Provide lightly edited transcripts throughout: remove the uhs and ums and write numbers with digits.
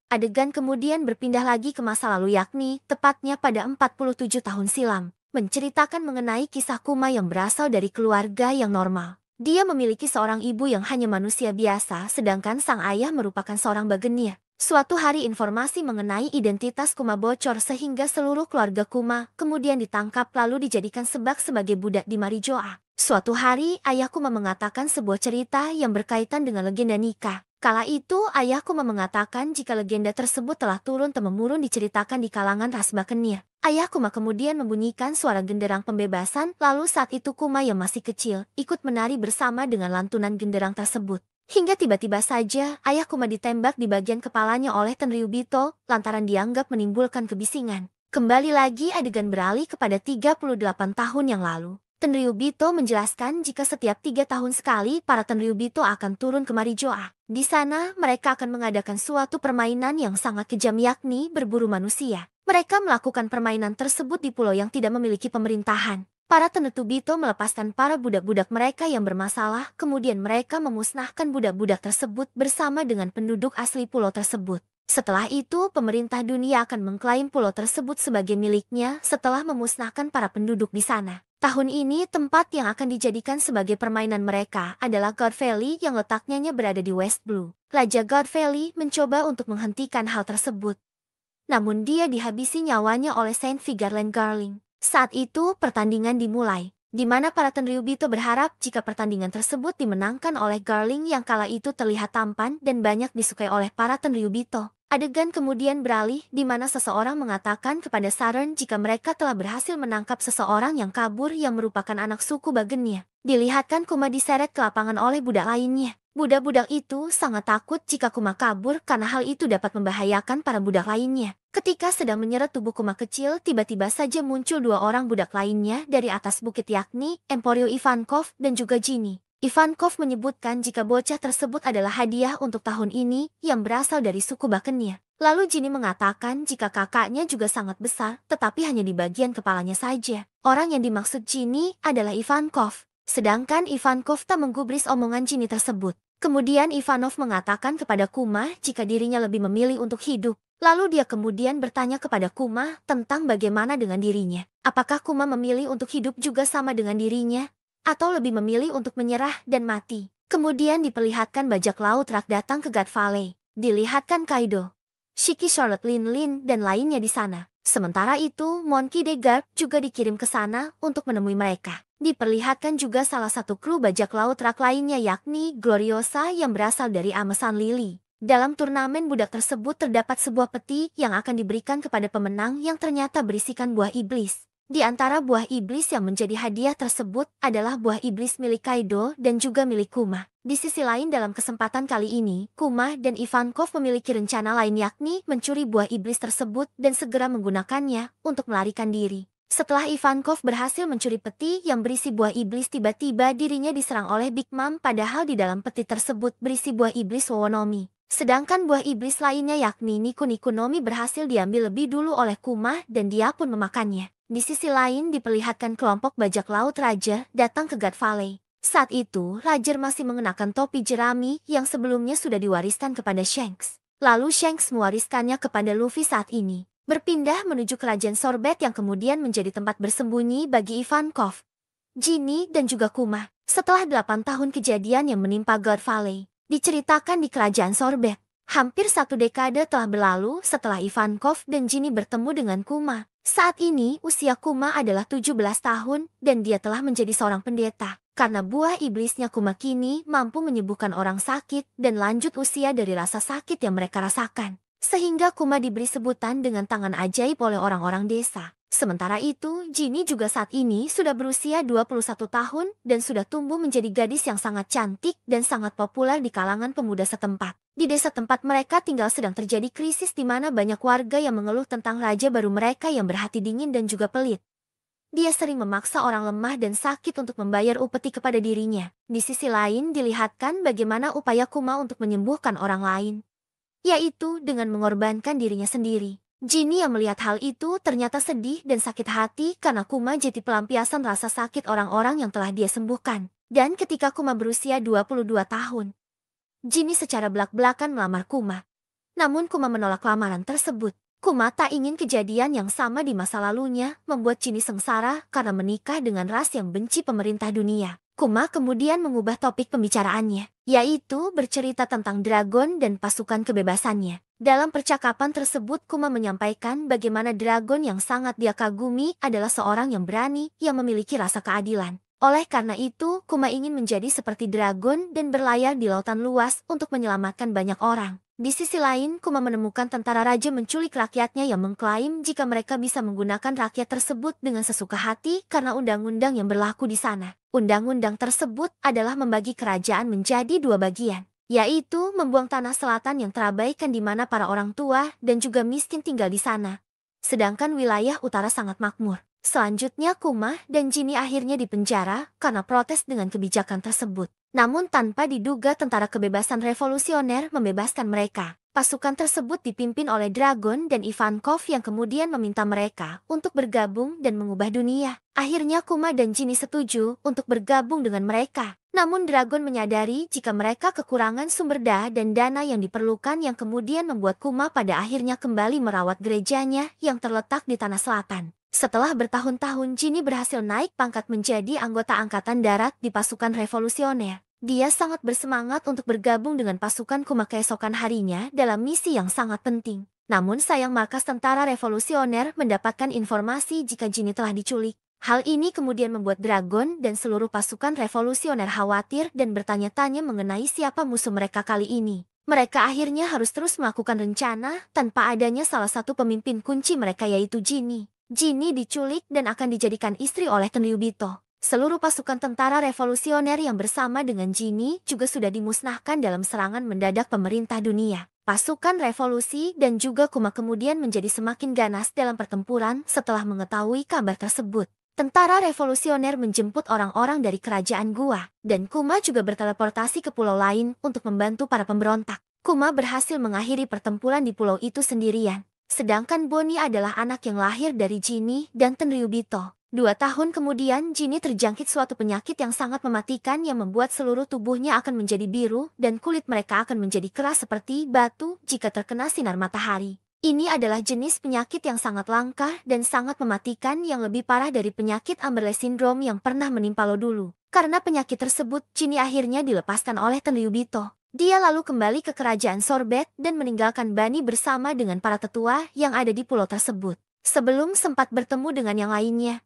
Adegan kemudian berpindah lagi ke masa lalu yakni, tepatnya pada 47 tahun silam, menceritakan mengenai kisah Kuma yang berasal dari keluarga yang normal. Dia memiliki seorang ibu yang hanya manusia biasa sedangkan sang ayah merupakan seorang bagenir. Suatu hari informasi mengenai identitas Kuma bocor sehingga seluruh keluarga Kuma kemudian ditangkap lalu dijadikan sebagai budak di Marijoa. Suatu hari ayah Kuma mengatakan sebuah cerita yang berkaitan dengan legenda nikah. Kala itu, ayah Kuma mengatakan jika legenda tersebut telah turun-temurun diceritakan di kalangan ras Bakenir. Ayah Kuma kemudian membunyikan suara genderang pembebasan, lalu saat itu Kuma yang masih kecil, ikut menari bersama dengan lantunan genderang tersebut. Hingga tiba-tiba saja, ayah Kuma ditembak di bagian kepalanya oleh Tenryubito, lantaran dianggap menimbulkan kebisingan. Kembali lagi adegan beralih kepada 38 tahun yang lalu. Tenryubito menjelaskan jika setiap 3 tahun sekali para Tenryubito akan turun ke Marijoa. Di sana, mereka akan mengadakan suatu permainan yang sangat kejam yakni berburu manusia. Mereka melakukan permainan tersebut di pulau yang tidak memiliki pemerintahan. Para Tenryubito melepaskan para budak-budak mereka yang bermasalah, kemudian mereka memusnahkan budak-budak tersebut bersama dengan penduduk asli pulau tersebut. Setelah itu, pemerintah dunia akan mengklaim pulau tersebut sebagai miliknya setelah memusnahkan para penduduk di sana. Tahun ini, tempat yang akan dijadikan sebagai permainan mereka adalah God Valley yang letaknya berada di West Blue. Raja God Valley mencoba untuk menghentikan hal tersebut. Namun dia dihabisi nyawanya oleh Saint Vigarland Garling. Saat itu, pertandingan dimulai, di mana para Tenryubito berharap jika pertandingan tersebut dimenangkan oleh Garling yang kala itu terlihat tampan dan banyak disukai oleh para Tenryubito. Adegan kemudian beralih di mana seseorang mengatakan kepada Saturn jika mereka telah berhasil menangkap seseorang yang kabur yang merupakan anak suku Bagenir. Dilihatkan Kuma diseret ke lapangan oleh budak lainnya. Budak-budak itu sangat takut jika Kuma kabur karena hal itu dapat membahayakan para budak lainnya. Ketika sedang menyeret tubuh Kuma kecil, tiba-tiba saja muncul 2 orang budak lainnya dari atas bukit yakni Emporio Ivankov dan juga Ginny. Ivankov menyebutkan jika bocah tersebut adalah hadiah untuk tahun ini yang berasal dari suku Bakenir. Lalu Ginny mengatakan jika kakaknya juga sangat besar, tetapi hanya di bagian kepalanya saja. Orang yang dimaksud Ginny adalah Ivankov. Sedangkan Ivankov tak menggubris omongan Ginny tersebut. Kemudian Ivanov mengatakan kepada Kuma jika dirinya lebih memilih untuk hidup. Lalu dia kemudian bertanya kepada Kuma tentang bagaimana dengan dirinya. Apakah Kuma memilih untuk hidup juga sama dengan dirinya? Atau lebih memilih untuk menyerah dan mati. Kemudian diperlihatkan bajak laut rak datang ke God Valley. Dilihatkan Kaido, Shiki, Charlotte, Lin, dan lainnya di sana. Sementara itu, Monkey D. Garp juga dikirim ke sana untuk menemui mereka. Diperlihatkan juga salah satu kru bajak laut rak lainnya yakni Gloriosa yang berasal dari Amesan Lily. Dalam turnamen budak tersebut terdapat sebuah peti yang akan diberikan kepada pemenang yang ternyata berisikan buah iblis. Di antara buah iblis yang menjadi hadiah tersebut adalah buah iblis milik Kaido dan juga milik Kuma. Di sisi lain dalam kesempatan kali ini, Kuma dan Ivankov memiliki rencana lain yakni mencuri buah iblis tersebut dan segera menggunakannya untuk melarikan diri. Setelah Ivankov berhasil mencuri peti yang berisi buah iblis, tiba-tiba dirinya diserang oleh Big Mom padahal di dalam peti tersebut berisi buah iblis Wowonomi. Sedangkan buah iblis lainnya yakni Niku Nomi berhasil diambil lebih dulu oleh Kuma dan dia pun memakannya. Di sisi lain diperlihatkan kelompok bajak laut Raja datang ke God Valley. Saat itu, Roger masih mengenakan topi jerami yang sebelumnya sudah diwariskan kepada Shanks. Lalu Shanks mewariskannya kepada Luffy saat ini. Berpindah menuju kerajaan Sorbet yang kemudian menjadi tempat bersembunyi bagi Ivankov, Ginny, dan juga Kuma. Setelah 8 tahun kejadian yang menimpa God Valley, diceritakan di kerajaan Sorbet. Hampir 1 dekade telah berlalu setelah Ivankov dan Ginny bertemu dengan Kuma. Saat ini usia Kuma adalah 17 tahun dan dia telah menjadi seorang pendeta. Karena buah iblisnya Kuma kini mampu menyembuhkan orang sakit dan lanjut usia dari rasa sakit yang mereka rasakan. Sehingga Kuma diberi sebutan dengan tangan ajaib oleh orang-orang desa. Sementara itu, Ginny juga saat ini sudah berusia 21 tahun dan sudah tumbuh menjadi gadis yang sangat cantik dan sangat populer di kalangan pemuda setempat. Di desa tempat mereka tinggal sedang terjadi krisis di mana banyak warga yang mengeluh tentang raja baru mereka yang berhati dingin dan juga pelit. Dia sering memaksa orang lemah dan sakit untuk membayar upeti kepada dirinya. Di sisi lain dilihatkan bagaimana upaya Kuma untuk menyembuhkan orang lain, yaitu dengan mengorbankan dirinya sendiri. Ginny yang melihat hal itu ternyata sedih dan sakit hati karena Kuma jadi pelampiasan rasa sakit orang-orang yang telah dia sembuhkan. Dan ketika Kuma berusia 22 tahun, Ginny secara belak-belakan melamar Kuma. Namun Kuma menolak lamaran tersebut. Kuma tak ingin kejadian yang sama di masa lalunya membuat Jinny sengsara karena menikah dengan ras yang benci pemerintah dunia. Kuma kemudian mengubah topik pembicaraannya, yaitu bercerita tentang dragon dan pasukan kebebasannya. Dalam percakapan tersebut Kuma menyampaikan bagaimana dragon yang sangat dia kagumi adalah seorang yang berani yang memiliki rasa keadilan. Oleh karena itu, Kuma ingin menjadi seperti dragon dan berlayar di lautan luas untuk menyelamatkan banyak orang. Di sisi lain, Kuma menemukan tentara raja menculik rakyatnya yang mengklaim jika mereka bisa menggunakan rakyat tersebut dengan sesuka hati karena undang-undang yang berlaku di sana. Undang-undang tersebut adalah membagi kerajaan menjadi dua bagian, yaitu membuang tanah selatan yang terabaikan di mana para orang tua dan juga miskin tinggal di sana. Sedangkan wilayah utara sangat makmur. Selanjutnya Kuma dan Jinny akhirnya dipenjara karena protes dengan kebijakan tersebut. Namun tanpa diduga tentara kebebasan revolusioner membebaskan mereka. Pasukan tersebut dipimpin oleh Dragon dan Ivankov yang kemudian meminta mereka untuk bergabung dan mengubah dunia. Akhirnya Kuma dan Jinny setuju untuk bergabung dengan mereka. Namun Dragon menyadari jika mereka kekurangan sumber daya dan dana yang diperlukan yang kemudian membuat Kuma pada akhirnya kembali merawat gerejanya yang terletak di tanah selatan. Setelah bertahun-tahun Jinny berhasil naik pangkat menjadi anggota angkatan darat di pasukan revolusioner. Dia sangat bersemangat untuk bergabung dengan pasukan Kuma keesokan harinya dalam misi yang sangat penting. Namun sayang markas tentara revolusioner mendapatkan informasi jika Jinny telah diculik. Hal ini kemudian membuat Dragon dan seluruh pasukan revolusioner khawatir dan bertanya-tanya mengenai siapa musuh mereka kali ini. Mereka akhirnya harus terus melakukan rencana tanpa adanya salah satu pemimpin kunci mereka yaitu Jinny. Jinny diculik dan akan dijadikan istri oleh Tenryubito. Seluruh pasukan tentara revolusioner yang bersama dengan Jinny juga sudah dimusnahkan dalam serangan mendadak pemerintah dunia. Pasukan revolusi dan juga Kuma kemudian menjadi semakin ganas dalam pertempuran setelah mengetahui kabar tersebut. Tentara revolusioner menjemput orang-orang dari kerajaan Gua, dan Kuma juga berteleportasi ke pulau lain untuk membantu para pemberontak. Kuma berhasil mengakhiri pertempuran di pulau itu sendirian. Sedangkan Bonnie adalah anak yang lahir dari Jinny dan Tenryubito. 2 tahun kemudian Jinny terjangkit suatu penyakit yang sangat mematikan yang membuat seluruh tubuhnya akan menjadi biru dan kulit mereka akan menjadi keras seperti batu jika terkena sinar matahari. Ini adalah jenis penyakit yang sangat langka dan sangat mematikan yang lebih parah dari penyakit Amberley Syndrome yang pernah menimpa lo dulu. Karena penyakit tersebut, Jinny akhirnya dilepaskan oleh Tenryubito. Dia lalu kembali ke kerajaan Sorbet dan meninggalkan Bani bersama dengan para tetua yang ada di pulau tersebut. Sebelum sempat bertemu dengan yang lainnya,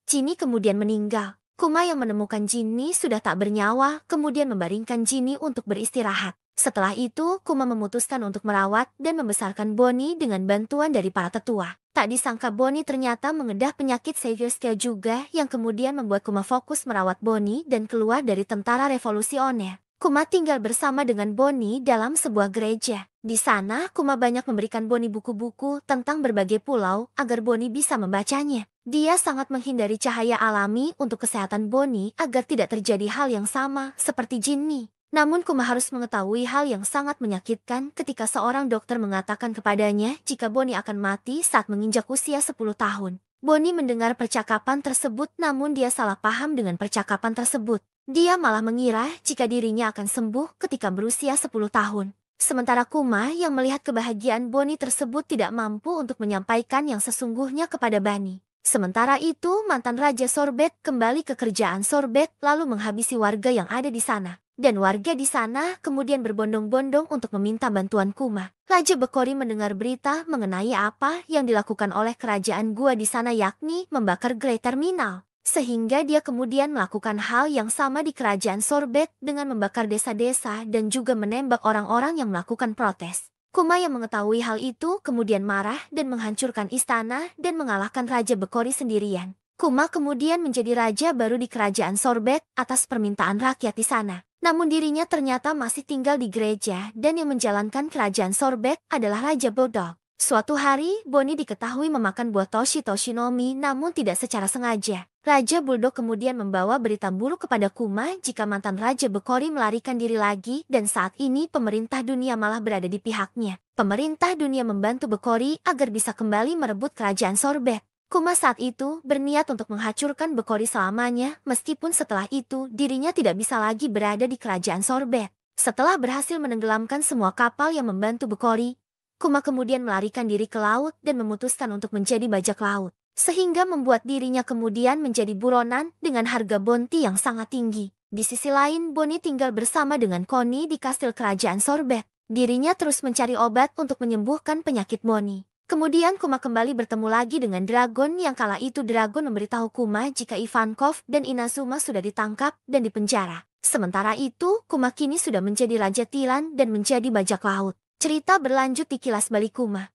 Jinny kemudian meninggal. Kuma yang menemukan Jinny sudah tak bernyawa, kemudian membaringkan Jinny untuk beristirahat. Setelah itu, Kuma memutuskan untuk merawat dan membesarkan Bonnie dengan bantuan dari para tetua. Tak disangka Bonnie ternyata mengedah penyakit Severska juga yang kemudian membuat Kuma fokus merawat Bonnie dan keluar dari tentara revolusioner. Kuma tinggal bersama dengan Bonnie dalam sebuah gereja. Di sana, Kuma banyak memberikan Bonnie buku-buku tentang berbagai pulau agar Bonnie bisa membacanya. Dia sangat menghindari cahaya alami untuk kesehatan Bonnie agar tidak terjadi hal yang sama seperti Jinny. Namun Kuma harus mengetahui hal yang sangat menyakitkan ketika seorang dokter mengatakan kepadanya jika Bonnie akan mati saat menginjak usia 10 tahun. Bonnie mendengar percakapan tersebut namun dia salah paham dengan percakapan tersebut. Dia malah mengira jika dirinya akan sembuh ketika berusia 10 tahun. Sementara Kuma yang melihat kebahagiaan Bonnie tersebut tidak mampu untuk menyampaikan yang sesungguhnya kepada Bani. Sementara itu mantan Raja Sorbet kembali ke kerajaan Sorbet lalu menghabisi warga yang ada di sana. Dan warga di sana kemudian berbondong-bondong untuk meminta bantuan Kuma. Raja Bekori mendengar berita mengenai apa yang dilakukan oleh kerajaan Gua di sana yakni membakar Great Terminal. Sehingga dia kemudian melakukan hal yang sama di kerajaan Sorbet dengan membakar desa-desa dan juga menembak orang-orang yang melakukan protes. Kuma yang mengetahui hal itu kemudian marah dan menghancurkan istana dan mengalahkan Raja Bekori sendirian. Kuma kemudian menjadi raja baru di kerajaan Sorbet atas permintaan rakyat di sana. Namun dirinya ternyata masih tinggal di gereja dan yang menjalankan kerajaan Sorbet adalah Raja Bulldog. Suatu hari, Bonnie diketahui memakan buah Toshinomi namun tidak secara sengaja. Raja Bulldog kemudian membawa berita buruk kepada Kuma jika mantan Raja Bekori melarikan diri lagi dan saat ini pemerintah dunia malah berada di pihaknya. Pemerintah dunia membantu Bekori agar bisa kembali merebut kerajaan Sorbet. Kuma saat itu berniat untuk menghancurkan Bekori selamanya meskipun setelah itu dirinya tidak bisa lagi berada di kerajaan Sorbet. Setelah berhasil menenggelamkan semua kapal yang membantu Bekori, Kuma kemudian melarikan diri ke laut dan memutuskan untuk menjadi bajak laut, sehingga membuat dirinya kemudian menjadi buronan dengan harga bounty yang sangat tinggi. Di sisi lain, Bonnie tinggal bersama dengan Connie di kastil kerajaan Sorbet. Dirinya terus mencari obat untuk menyembuhkan penyakit Bonnie. Kemudian Kuma kembali bertemu lagi dengan Dragon yang kala itu Dragon memberitahu Kuma jika Ivankov dan Inazuma sudah ditangkap dan dipenjara. Sementara itu, Kuma kini sudah menjadi Raja Tilan dan menjadi bajak laut. Cerita berlanjut di Kilas Balik Kuma.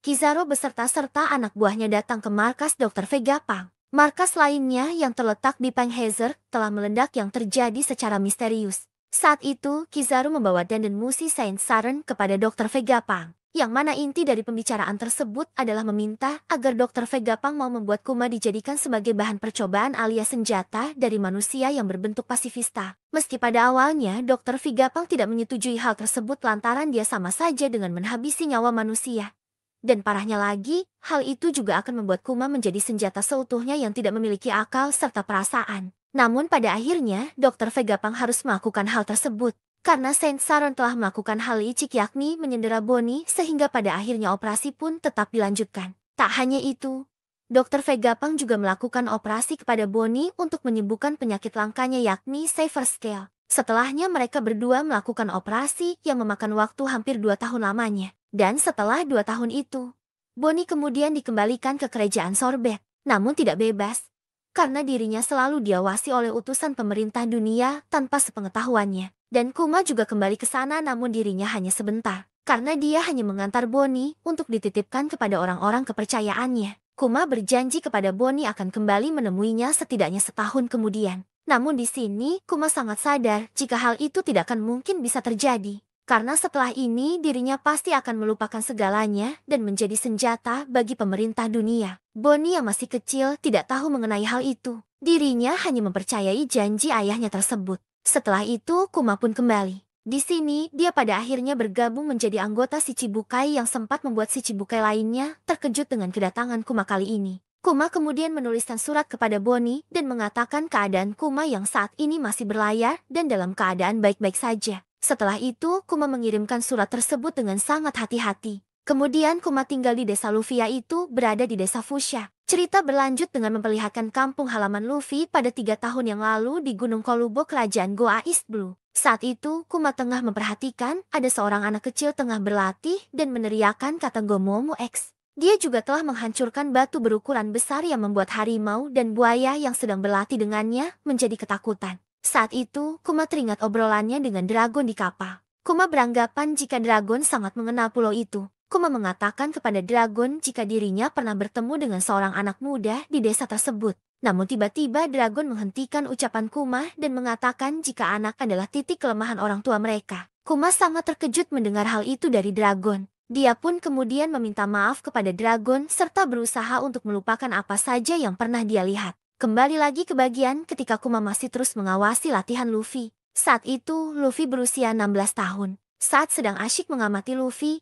Kizaru beserta-serta anak buahnya datang ke markas Dr. Vegapunk. Markas lainnya yang terletak di Penghazer telah meledak yang terjadi secara misterius. Saat itu, Kizaru membawa Danden Mushi Saint Saren kepada Dr. Vegapunk, yang mana inti dari pembicaraan tersebut adalah meminta agar Dr. Vegapunk mau membuat Kuma dijadikan sebagai bahan percobaan alias senjata dari manusia yang berbentuk pasifista. Meski pada awalnya Dr. Vegapunk tidak menyetujui hal tersebut lantaran dia sama saja dengan menghabisi nyawa manusia. Dan parahnya lagi, hal itu juga akan membuat Kuma menjadi senjata seutuhnya yang tidak memiliki akal serta perasaan. Namun pada akhirnya, Dr. Vegapunk harus melakukan hal tersebut. Karena Saint Saren telah melakukan hal licik yakni menyendera Bonnie sehingga pada akhirnya operasi pun tetap dilanjutkan. Tak hanya itu, Dr. Vegapunk juga melakukan operasi kepada Bonnie untuk menyembuhkan penyakit langkanya yakni Saver Scale. Setelahnya mereka berdua melakukan operasi yang memakan waktu hampir 2 tahun lamanya. Dan setelah 2 tahun itu, Bonnie kemudian dikembalikan ke kerajaan Sorbet, namun tidak bebas. Karena dirinya selalu diawasi oleh utusan pemerintah dunia tanpa sepengetahuannya. Dan Kuma juga kembali ke sana namun dirinya hanya sebentar. Karena dia hanya mengantar Bonnie untuk dititipkan kepada orang-orang kepercayaannya. Kuma berjanji kepada Bonnie akan kembali menemuinya setidaknya setahun kemudian. Namun di sini Kuma sangat sadar jika hal itu tidak akan mungkin bisa terjadi. Karena setelah ini dirinya pasti akan melupakan segalanya dan menjadi senjata bagi pemerintah dunia. Bonnie yang masih kecil tidak tahu mengenai hal itu. Dirinya hanya mempercayai janji ayahnya tersebut. Setelah itu Kuma pun kembali. Di sini dia pada akhirnya bergabung menjadi anggota Shichibukai yang sempat membuat Shichibukai lainnya terkejut dengan kedatangan Kuma kali ini. Kuma kemudian menuliskan surat kepada Bonnie dan mengatakan keadaan Kuma yang saat ini masih berlayar dan dalam keadaan baik-baik saja. Setelah itu, Kuma mengirimkan surat tersebut dengan sangat hati-hati. Kemudian Kuma tinggal di desa Lufia itu berada di desa Fushia. Cerita berlanjut dengan memperlihatkan kampung halaman Luffy pada 3 tahun yang lalu di Gunung Kolubo kerajaan Goa East Blue. Saat itu, Kuma tengah memperhatikan ada seorang anak kecil tengah berlatih dan meneriakkan kata Gomomo X. Dia juga telah menghancurkan batu berukuran besar yang membuat harimau dan buaya yang sedang berlatih dengannya menjadi ketakutan. Saat itu, Kuma teringat obrolannya dengan Dragon di kapal. Kuma beranggapan jika Dragon sangat mengenal pulau itu. Kuma mengatakan kepada Dragon jika dirinya pernah bertemu dengan seorang anak muda di desa tersebut. Namun tiba-tiba Dragon menghentikan ucapan Kuma dan mengatakan jika anak adalah titik kelemahan orang tua mereka. Kuma sangat terkejut mendengar hal itu dari Dragon. Dia pun kemudian meminta maaf kepada Dragon serta berusaha untuk melupakan apa saja yang pernah dia lihat. Kembali lagi ke bagian ketika Kuma masih terus mengawasi latihan Luffy. Saat itu, Luffy berusia 16 tahun. Saat sedang asyik mengamati Luffy,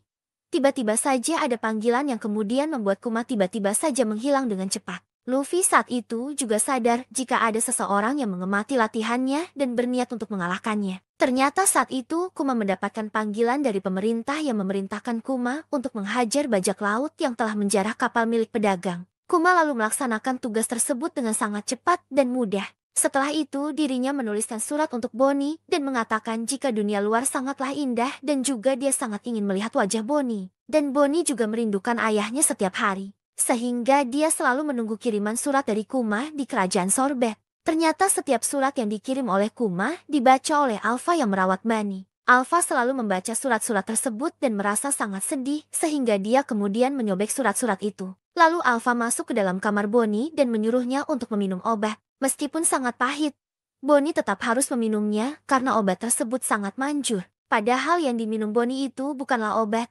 tiba-tiba saja ada panggilan yang kemudian membuat Kuma tiba-tiba saja menghilang dengan cepat. Luffy saat itu juga sadar jika ada seseorang yang mengamati latihannya dan berniat untuk mengalahkannya. Ternyata saat itu Kuma mendapatkan panggilan dari pemerintah yang memerintahkan Kuma untuk menghajar bajak laut yang telah menjarah kapal milik pedagang. Kuma lalu melaksanakan tugas tersebut dengan sangat cepat dan mudah. Setelah itu dirinya menuliskan surat untuk Bonnie dan mengatakan jika dunia luar sangatlah indah dan juga dia sangat ingin melihat wajah Bonnie. Dan Bonnie juga merindukan ayahnya setiap hari. Sehingga dia selalu menunggu kiriman surat dari Kuma di kerajaan Sorbet. Ternyata setiap surat yang dikirim oleh Kuma dibaca oleh Alpha yang merawat Bani. Alpha selalu membaca surat-surat tersebut dan merasa sangat sedih sehingga dia kemudian menyobek surat-surat itu. Lalu Alpha masuk ke dalam kamar Bonnie dan menyuruhnya untuk meminum obat. Meskipun sangat pahit, Bonnie tetap harus meminumnya karena obat tersebut sangat manjur. Padahal yang diminum Bonnie itu bukanlah obat,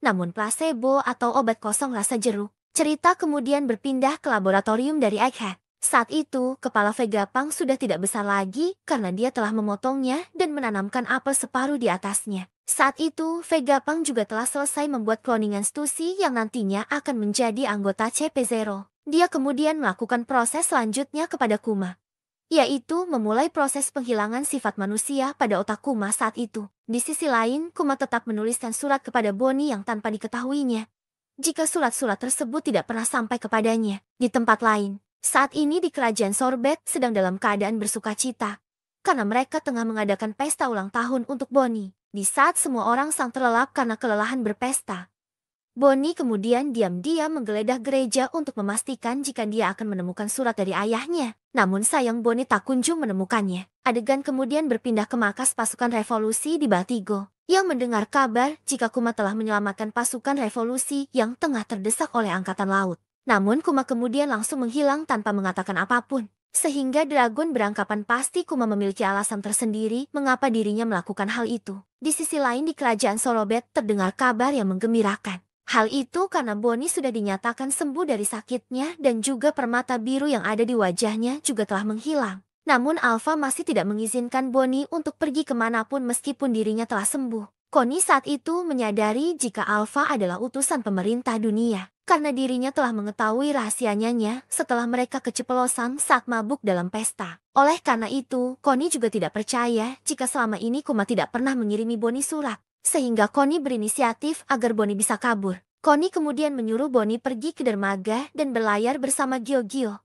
namun placebo atau obat kosong rasa jeruk. Cerita kemudian berpindah ke laboratorium dari Egghead. Saat itu, kepala Vegapunk sudah tidak besar lagi karena dia telah memotongnya dan menanamkan apel separuh di atasnya. Saat itu, Vegapunk juga telah selesai membuat kloningan Stussy yang nantinya akan menjadi anggota CP0. Dia kemudian melakukan proses selanjutnya kepada Kuma. yaitu memulai proses penghilangan sifat manusia pada otak Kuma saat itu. Di sisi lain, Kuma tetap menuliskan surat kepada Bonnie yang tanpa diketahuinya. Jika surat-surat tersebut tidak pernah sampai kepadanya. Di tempat lain, saat ini di kerajaan Sorbet sedang dalam keadaan bersuka cita. Karena mereka tengah mengadakan pesta ulang tahun untuk Bonnie. Di saat semua orang sang terlelap karena kelelahan berpesta, Bonnie kemudian diam-diam menggeledah gereja untuk memastikan jika dia akan menemukan surat dari ayahnya. Namun sayang Bonnie tak kunjung menemukannya. Adegan kemudian berpindah ke markas pasukan revolusi di Batigo, yang mendengar kabar jika Kuma telah menyelamatkan pasukan revolusi yang tengah terdesak oleh angkatan laut. Namun Kuma kemudian langsung menghilang tanpa mengatakan apapun. Sehingga Dragon beranggapan pasti Kuma memiliki alasan tersendiri mengapa dirinya melakukan hal itu. Di sisi lain di kerajaan Sorobet terdengar kabar yang menggembirakan. Hal itu karena Bonnie sudah dinyatakan sembuh dari sakitnya dan juga permata biru yang ada di wajahnya juga telah menghilang. Namun Alpha masih tidak mengizinkan Bonnie untuk pergi kemanapun meskipun dirinya telah sembuh. Connie saat itu menyadari jika Alpha adalah utusan pemerintah dunia. Karena dirinya telah mengetahui rahasianya setelah mereka keceplosan saat mabuk dalam pesta. Oleh karena itu, Connie juga tidak percaya jika selama ini Kuma tidak pernah mengirimi Bonnie surat. Sehingga Connie berinisiatif agar Bonnie bisa kabur. Connie kemudian menyuruh Bonnie pergi ke dermaga dan berlayar bersama Gio-Gio,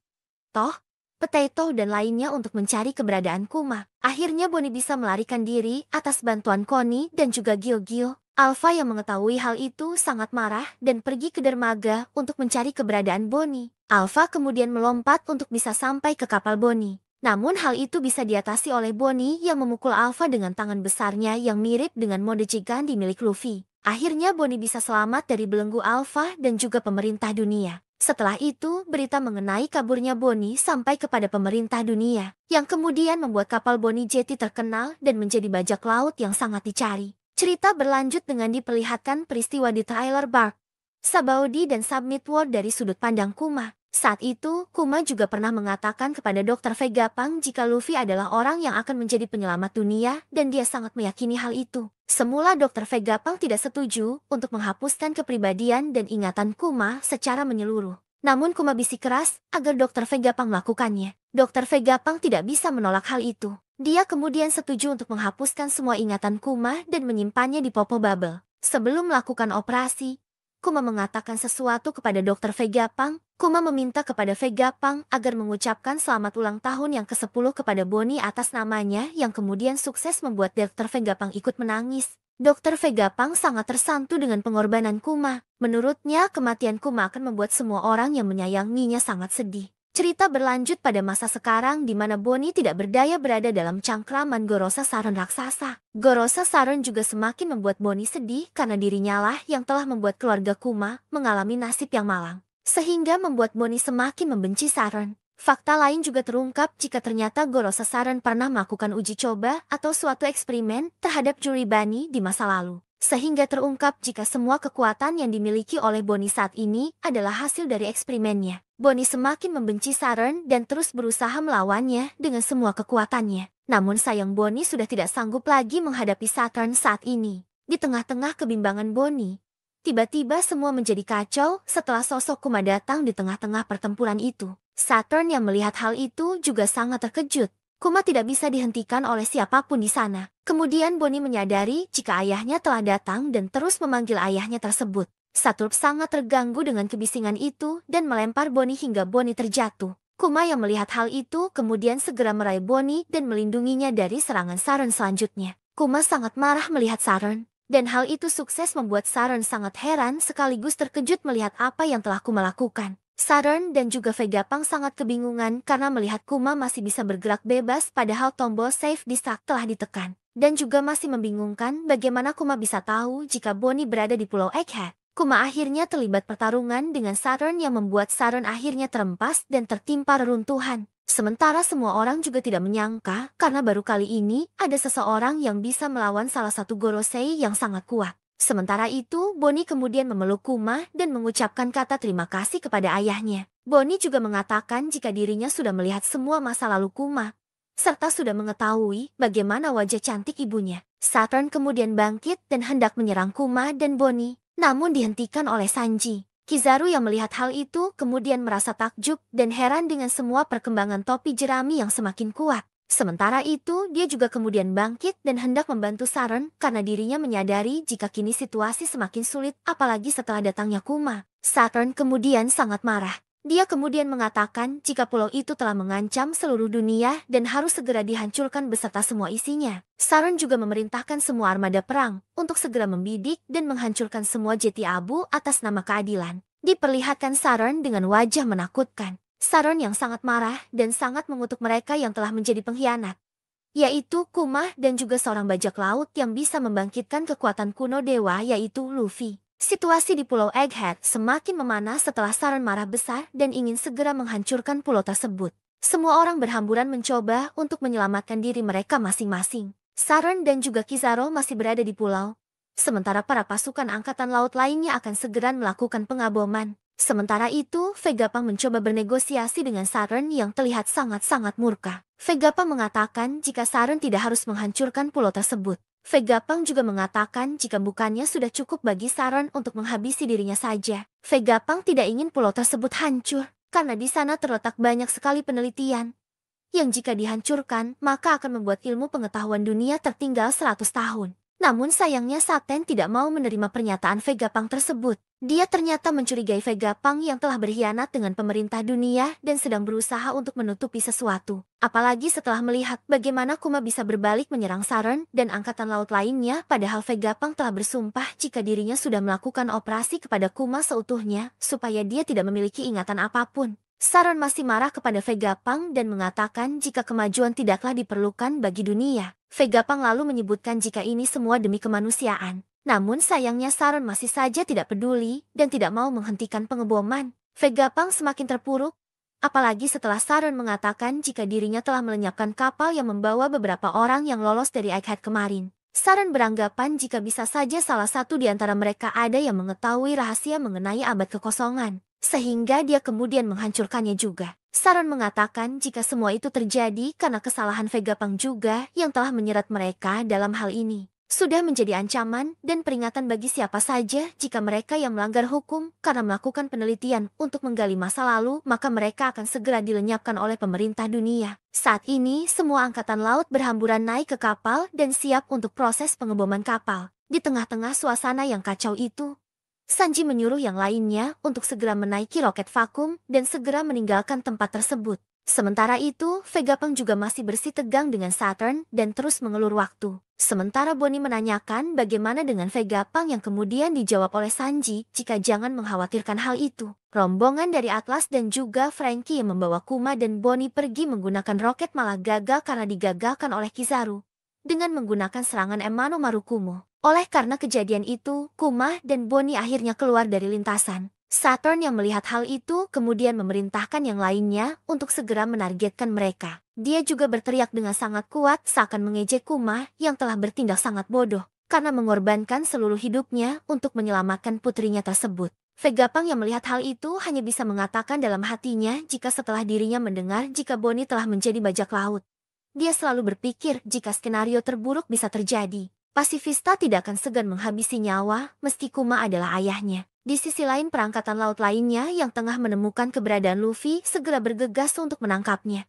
Toh, Potato dan lainnya untuk mencari keberadaan Kuma. Akhirnya Bonnie bisa melarikan diri atas bantuan Connie dan juga Gio-Gio. Alpha yang mengetahui hal itu sangat marah dan pergi ke dermaga untuk mencari keberadaan Bonnie. Alpha kemudian melompat untuk bisa sampai ke kapal Bonnie. Namun hal itu bisa diatasi oleh Bonnie yang memukul Alpha dengan tangan besarnya yang mirip dengan mode Gigandi milik Luffy. Akhirnya Bonnie bisa selamat dari belenggu Alpha dan juga pemerintah dunia. Setelah itu, berita mengenai kaburnya Bonnie sampai kepada pemerintah dunia, yang kemudian membuat kapal Bonnie Jetty terkenal dan menjadi bajak laut yang sangat dicari. Cerita berlanjut dengan diperlihatkan peristiwa di Trailer Bark, Sabaody dan Submit World dari sudut pandang Kuma. Saat itu, Kuma juga pernah mengatakan kepada Dr. Vegapunk jika Luffy adalah orang yang akan menjadi penyelamat dunia dan dia sangat meyakini hal itu. Semula Dr. Vegapunk tidak setuju untuk menghapuskan kepribadian dan ingatan Kuma secara menyeluruh. Namun Kuma bisik keras agar Dr. Vegapunk melakukannya. Dr. Vegapunk tidak bisa menolak hal itu. Dia kemudian setuju untuk menghapuskan semua ingatan Kuma dan menyimpannya di Popo Bubble. Sebelum melakukan operasi, Kuma mengatakan sesuatu kepada Dr. Vegapunk. Kuma meminta kepada Vegapunk agar mengucapkan selamat ulang tahun yang ke-10 kepada Bonnie atas namanya yang kemudian sukses membuat Dr. Vegapunk ikut menangis. Dr. Vegapunk sangat tersantu dengan pengorbanan Kuma. Menurutnya kematian Kuma akan membuat semua orang yang menyayanginya sangat sedih. Cerita berlanjut pada masa sekarang di mana Bonnie tidak berdaya berada dalam cangkraman Gorosa Saron raksasa. Gorosa Saron juga semakin membuat Bonnie sedih karena dirinya lah yang telah membuat keluarga Kuma mengalami nasib yang malang. Sehingga membuat Bonnie semakin membenci Saron. Fakta lain juga terungkap jika ternyata Gorosa Saron pernah melakukan uji coba atau suatu eksperimen terhadap Juribani di masa lalu. Sehingga terungkap jika semua kekuatan yang dimiliki oleh Bonnie saat ini adalah hasil dari eksperimennya. Bonnie semakin membenci Saron dan terus berusaha melawannya dengan semua kekuatannya. Namun sayang Bonnie sudah tidak sanggup lagi menghadapi Saron saat ini. Di tengah-tengah kebimbangan Bonnie, tiba-tiba semua menjadi kacau setelah sosok Kuma datang di tengah-tengah pertempuran itu. Saturn yang melihat hal itu juga sangat terkejut. Kuma tidak bisa dihentikan oleh siapapun di sana. Kemudian Bonnie menyadari jika ayahnya telah datang dan terus memanggil ayahnya tersebut. Saturn sangat terganggu dengan kebisingan itu dan melempar Bonnie hingga Bonnie terjatuh. Kuma yang melihat hal itu kemudian segera meraih Bonnie dan melindunginya dari serangan Saturn selanjutnya. Kuma sangat marah melihat Saturn. Dan hal itu sukses membuat Saturn sangat heran sekaligus terkejut melihat apa yang telah Kuma lakukan. Saturn dan juga Vegapunk sangat kebingungan karena melihat Kuma masih bisa bergerak bebas padahal tombol save distract telah ditekan. Dan juga masih membingungkan bagaimana Kuma bisa tahu jika Bonnie berada di Pulau Egghead. Kuma akhirnya terlibat pertarungan dengan Saturn yang membuat Saturn akhirnya terempas dan tertimpa reruntuhan. Sementara semua orang juga tidak menyangka karena baru kali ini ada seseorang yang bisa melawan salah satu Gorosei yang sangat kuat. Sementara itu, Bonnie kemudian memeluk Kuma dan mengucapkan kata terima kasih kepada ayahnya. Bonnie juga mengatakan jika dirinya sudah melihat semua masa lalu Kuma, serta sudah mengetahui bagaimana wajah cantik ibunya. Saturn kemudian bangkit dan hendak menyerang Kuma dan Bonnie, namun dihentikan oleh Sanji. Kizaru yang melihat hal itu kemudian merasa takjub dan heran dengan semua perkembangan topi jerami yang semakin kuat. Sementara itu, dia juga kemudian bangkit dan hendak membantu Saron karena dirinya menyadari jika kini situasi semakin sulit apalagi setelah datangnya Kuma. Saron kemudian sangat marah. Dia kemudian mengatakan jika pulau itu telah mengancam seluruh dunia dan harus segera dihancurkan beserta semua isinya. Saron juga memerintahkan semua armada perang untuk segera membidik dan menghancurkan semua jeti abu atas nama keadilan. Diperlihatkan Saron dengan wajah menakutkan. Saron yang sangat marah dan sangat mengutuk mereka yang telah menjadi pengkhianat, yaitu Kuma dan juga seorang bajak laut yang bisa membangkitkan kekuatan kuno dewa yaitu Luffy. Situasi di Pulau Egghead semakin memanas setelah Saron marah besar dan ingin segera menghancurkan pulau tersebut. Semua orang berhamburan mencoba untuk menyelamatkan diri mereka masing-masing. Saron dan juga Kizaru masih berada di pulau, sementara para pasukan angkatan laut lainnya akan segera melakukan pengaboman. Sementara itu, Vegapunk mencoba bernegosiasi dengan Saron yang terlihat sangat-sangat murka. Vegapunk mengatakan jika Saron tidak harus menghancurkan pulau tersebut. Vegapunk juga mengatakan jika bukannya sudah cukup bagi Saron untuk menghabisi dirinya saja. Vegapunk tidak ingin pulau tersebut hancur, karena di sana terletak banyak sekali penelitian yang jika dihancurkan, maka akan membuat ilmu pengetahuan dunia tertinggal 100 tahun. Namun sayangnya Saten tidak mau menerima pernyataan Vegapunk tersebut. Dia ternyata mencurigai Vegapunk yang telah berkhianat dengan pemerintah dunia dan sedang berusaha untuk menutupi sesuatu. Apalagi setelah melihat bagaimana Kuma bisa berbalik menyerang Saron dan angkatan laut lainnya, padahal Vegapunk telah bersumpah jika dirinya sudah melakukan operasi kepada Kuma seutuhnya supaya dia tidak memiliki ingatan apapun. Saron masih marah kepada Vegapunk dan mengatakan jika kemajuan tidaklah diperlukan bagi dunia. Vegapunk lalu menyebutkan jika ini semua demi kemanusiaan. Namun sayangnya Saron masih saja tidak peduli dan tidak mau menghentikan pengeboman. Vegapunk semakin terpuruk, apalagi setelah Saron mengatakan jika dirinya telah melenyapkan kapal yang membawa beberapa orang yang lolos dari Egghead kemarin. Saron beranggapan jika bisa saja salah satu di antara mereka ada yang mengetahui rahasia mengenai abad kekosongan, sehingga dia kemudian menghancurkannya juga. Saron mengatakan jika semua itu terjadi karena kesalahan Vegapunk juga yang telah menyerat mereka dalam hal ini. Sudah menjadi ancaman dan peringatan bagi siapa saja jika mereka yang melanggar hukum karena melakukan penelitian untuk menggali masa lalu, maka mereka akan segera dilenyapkan oleh pemerintah dunia. Saat ini, semua angkatan laut berhamburan naik ke kapal dan siap untuk proses pengeboman kapal. Di tengah-tengah suasana yang kacau itu, Sanji menyuruh yang lainnya untuk segera menaiki roket vakum dan segera meninggalkan tempat tersebut. Sementara itu, Vegapunk juga masih bersitegang dengan Saturn dan terus mengelur waktu. Sementara Bonnie menanyakan bagaimana dengan Vegapunk yang kemudian dijawab oleh Sanji jika jangan mengkhawatirkan hal itu. Rombongan dari Atlas dan juga Franky yang membawa Kuma dan Bonnie pergi menggunakan roket malah gagal karena digagalkan oleh Kizaru dengan menggunakan serangan Emano Marukumo. Oleh karena kejadian itu, Kuma dan Bonnie akhirnya keluar dari lintasan. Saturn yang melihat hal itu kemudian memerintahkan yang lainnya untuk segera menargetkan mereka. Dia juga berteriak dengan sangat kuat seakan mengejek Kuma yang telah bertindak sangat bodoh karena mengorbankan seluruh hidupnya untuk menyelamatkan putrinya tersebut. Vegapunk yang melihat hal itu hanya bisa mengatakan dalam hatinya jika setelah dirinya mendengar jika Bonnie telah menjadi bajak laut. Dia selalu berpikir jika skenario terburuk bisa terjadi. Pasifista tidak akan segan menghabisi nyawa meski Kuma adalah ayahnya. Di sisi lain perangkatan laut lainnya yang tengah menemukan keberadaan Luffy segera bergegas untuk menangkapnya.